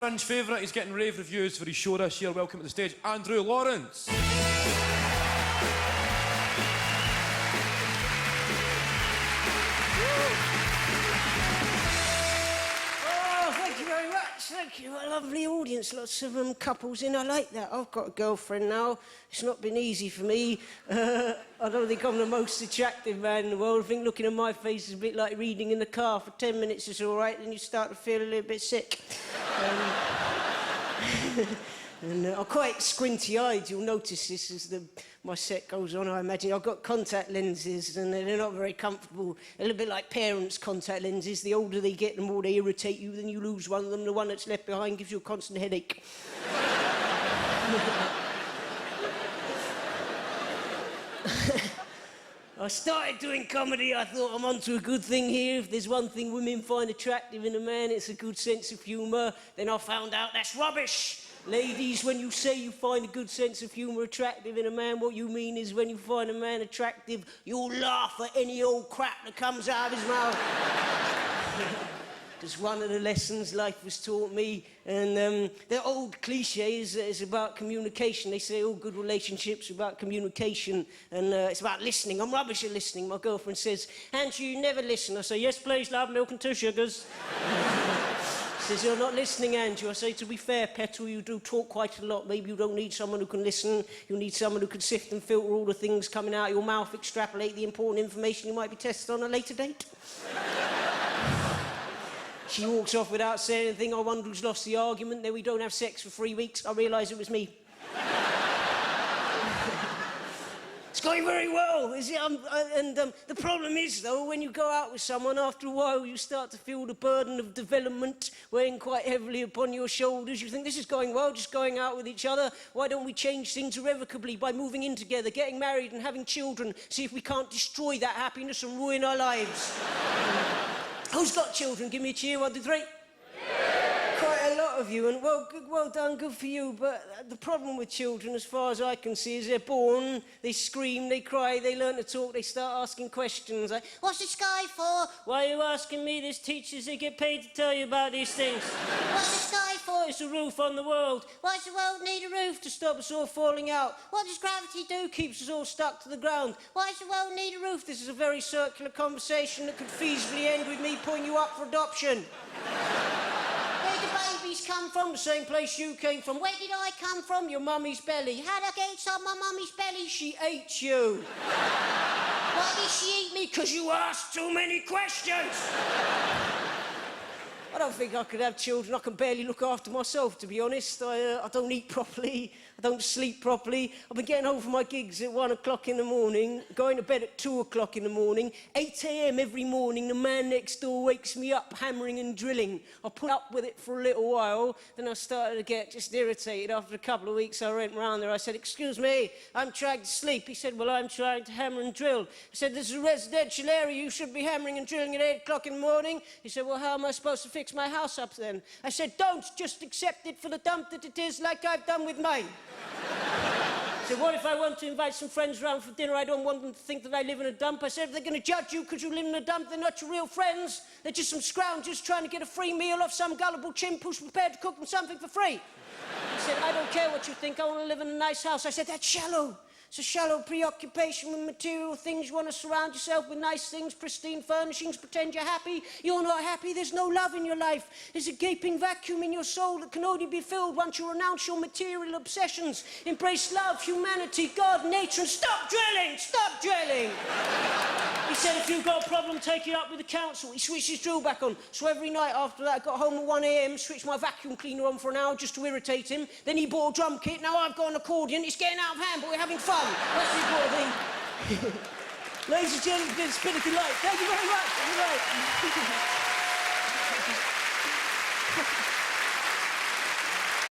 Fringe favourite, he's getting rave reviews for his show this year. Welcome to the stage, Andrew Lawrence. Oh, thank you very much. Thank you. What a lovely audience. Lots of couples in. I like that. I've got a girlfriend now. It's not been easy for me. I don't think I'm the most attractive man in the world. I think looking at my face is a bit like reading in the car. For 10 minutes it's all right, then you start to feel a little bit sick. And I'm quite squinty-eyed. You'll notice this as my set goes on, I imagine. I've got contact lenses and they're not very comfortable. A little bit like parents' contact lenses. The older they get, the more they irritate you. Then you lose one of them. The one that's left behind gives you a constant headache. I started doing comedy. I thought I'm onto a good thing here. If there's one thing women find attractive in a man, it's a good sense of humour. Then I found out that's rubbish. Ladies, when you say you find a good sense of humour attractive in a man, what you mean is when you find a man attractive, you'll laugh at any old crap that comes out of his mouth. It's one of the lessons life has taught me. And the old cliche is about communication. They say all good relationships are about communication. And it's about listening. I'm rubbish at listening. My girlfriend says, Andrew, you never listen. I say, yes, please, love, milk and 2 sugars. She says, you're not listening, Andrew. I say, to be fair, Petal, you do talk quite a lot. Maybe you don't need someone who can listen. You need someone who can sift and filter all the things coming out of your mouth, extrapolate the important information you might be tested on a later date. She walks off without saying anything. I wonder who's lost the argument. Then we don't have sex for 3 weeks. I realise it was me. It's going very well, is it? The problem is, though, when you go out with someone, after a while, you start to feel the burden of development weighing quite heavily upon your shoulders. You think, this is going well, just going out with each other. Why don't we change things irrevocably by moving in together, getting married and having children, see if we can't destroy that happiness and ruin our lives? Who's got children? Give me a cheer. 1, 2, 3. Quite a lot of you, and well done, good for you, but the problem with children, as far as I can see, is they're born, they scream, they cry, they learn to talk, they start asking questions like, what's the sky for? Why are you asking me? There's teachers that get paid to tell you about these things. What's the sky for? It's a roof on the world. Why does the world need a roof? To stop us all falling out. What does gravity do? Keeps us all stuck to the ground. Why does the world need a roof? This is a very circular conversation that could feasibly end with me putting you up for adoption. Babies come from the same place you came from. Where did I come from? Your mummy's belly. How did I get inside my mummy's belly? She ate you. Why did she eat me? Because you asked too many questions. I don't think I could have children. I can barely look after myself, to be honest. I don't eat properly. I don't sleep properly. I've been getting home from my gigs at 1 o'clock in the morning, going to bed at 2 o'clock in the morning. 8 a.m. every morning, the man next door wakes me up hammering and drilling. I put up with it for a little while, then I started to get just irritated. After a couple of weeks, I went round there. I said, excuse me, I'm trying to sleep. He said, well, I'm trying to hammer and drill. I said, this is a residential area. You should be hammering and drilling at 8 o'clock in the morning. He said, well, how am I supposed to fix my house up then? I said, don't, just accept it for the dump that it is, like I've done with mine. I said, what if I want to invite some friends round for dinner? I don't want them to think that I live in a dump. I said, if they're going to judge you because you live in a dump, they're not your real friends. They're just some scroungers trying to get a free meal off some gullible chimp who's prepared to cook them something for free. He said, I don't care what you think, I want to live in a nice house. I said, that's shallow. It's a shallow preoccupation with material things. You want to surround yourself with nice things, pristine furnishings, pretend you're happy. You're not happy. There's no love in your life. There's a gaping vacuum in your soul that can only be filled once you renounce your material obsessions. Embrace love, humanity, God, nature, and stop drilling! Stop drilling! He said, if you've got a problem, take it up with the council. He switched his drill back on. So every night after that, I got home at 1 a.m, switched my vacuum cleaner on for an hour just to irritate him. Then he bought a drum kit. Now I've got an accordion. It's getting out of hand, but we're having fun. That's the important thing. Ladies and gentlemen, it's been a delight. Thank you very much.